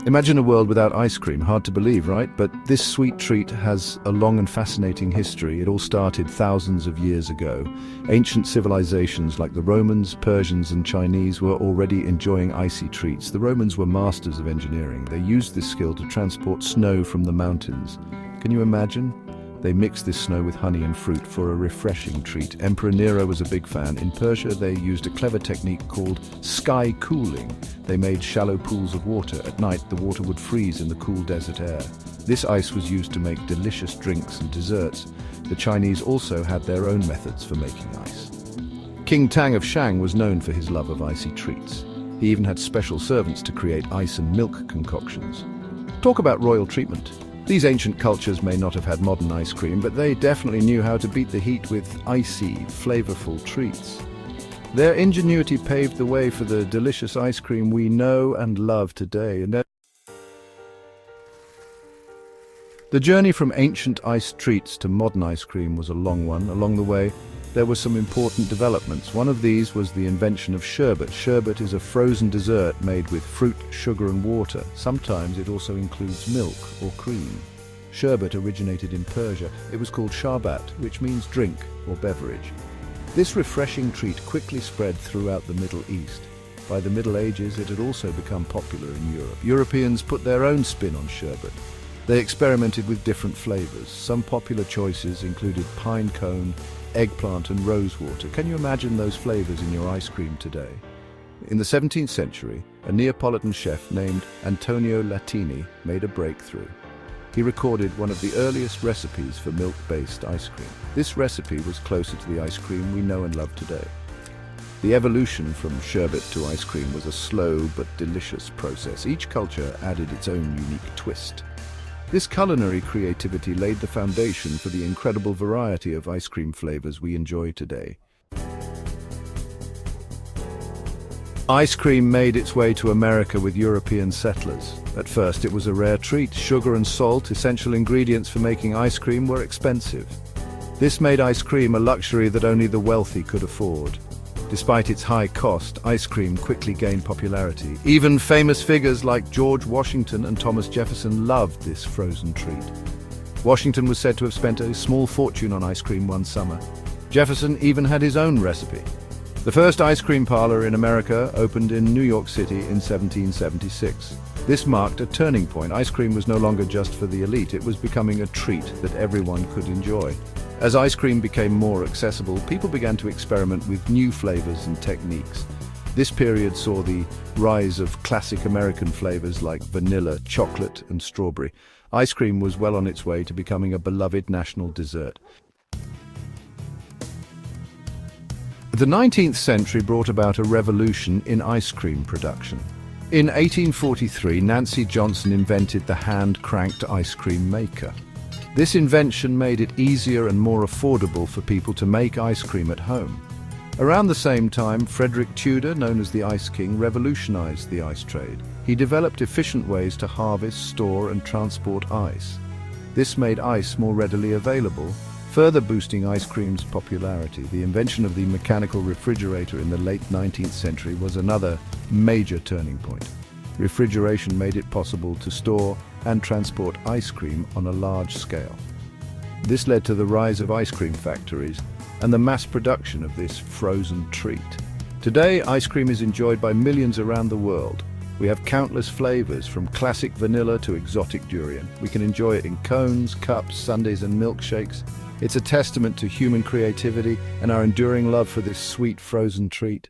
Imagine a world without ice cream. Hard to believe, right? But this sweet treat has a long and fascinating history. It all started thousands of years ago. Ancient civilizations like the Romans, Persians, and Chinese were already enjoying icy treats. The Romans were masters of engineering. They used this skill to transport snow from the mountains. Can you imagine? They mixed this snow with honey and fruit for a refreshing treat. Emperor Nero was a big fan. In Persia, they used a clever technique called sky cooling. They made shallow pools of water. At night, the water would freeze in the cool desert air. This ice was used to make delicious drinks and desserts. The Chinese also had their own methods for making ice. King Tang of Shang was known for his love of icy treats. He even had special servants to create ice and milk concoctions. Talk about royal treatment. These ancient cultures may not have had modern ice cream, but they definitely knew how to beat the heat with icy, flavorful treats. Their ingenuity paved the way for the delicious ice cream we know and love today. The journey from ancient ice treats to modern ice cream was a long one. Along the way, there were some important developments. One of these was the invention of sherbet. Sherbet is a frozen dessert made with fruit, sugar and water. Sometimes it also includes milk or cream. Sherbet originated in Persia. It was called sharbat, which means drink or beverage. This refreshing treat quickly spread throughout the Middle East. By the Middle Ages, it had also become popular in Europe. Europeans put their own spin on sherbet. They experimented with different flavors. Some popular choices included pine cone, eggplant and rosewater. Can you imagine those flavors in your ice cream today? In the 17th century, a Neapolitan chef named Antonio Latini made a breakthrough. He recorded one of the earliest recipes for milk-based ice cream. This recipe was closer to the ice cream we know and love today. The evolution from sherbet to ice cream was a slow but delicious process. Each culture added its own unique twist. This culinary creativity laid the foundation for the incredible variety of ice cream flavors we enjoy today. Ice cream made its way to America with European settlers. At first, it was a rare treat. Sugar and salt, essential ingredients for making ice cream, were expensive. This made ice cream a luxury that only the wealthy could afford. Despite its high cost, ice cream quickly gained popularity. Even famous figures like George Washington and Thomas Jefferson loved this frozen treat. Washington was said to have spent a small fortune on ice cream one summer. Jefferson even had his own recipe. The first ice cream parlor in America opened in New York City in 1776. This marked a turning point. Ice cream was no longer just for the elite, it was becoming a treat that everyone could enjoy. As ice cream became more accessible, people began to experiment with new flavors and techniques. This period saw the rise of classic American flavors like vanilla, chocolate, and strawberry. Ice cream was well on its way to becoming a beloved national dessert. The 19th century brought about a revolution in ice cream production. In 1843, Nancy Johnson invented the hand-cranked ice cream maker. This invention made it easier and more affordable for people to make ice cream at home. Around the same time, Frederick Tudor, known as the Ice King, revolutionized the ice trade. He developed efficient ways to harvest, store, and transport ice. This made ice more readily available, further boosting ice cream's popularity. The invention of the mechanical refrigerator in the late 19th century was another major turning point. Refrigeration made it possible to store and transport ice cream on a large scale. This led to the rise of ice cream factories and the mass production of this frozen treat. Today, ice cream is enjoyed by millions around the world. We have countless flavors, from classic vanilla to exotic durian. We can enjoy it in cones, cups, sundaes, and milkshakes. It's a testament to human creativity and our enduring love for this sweet frozen treat.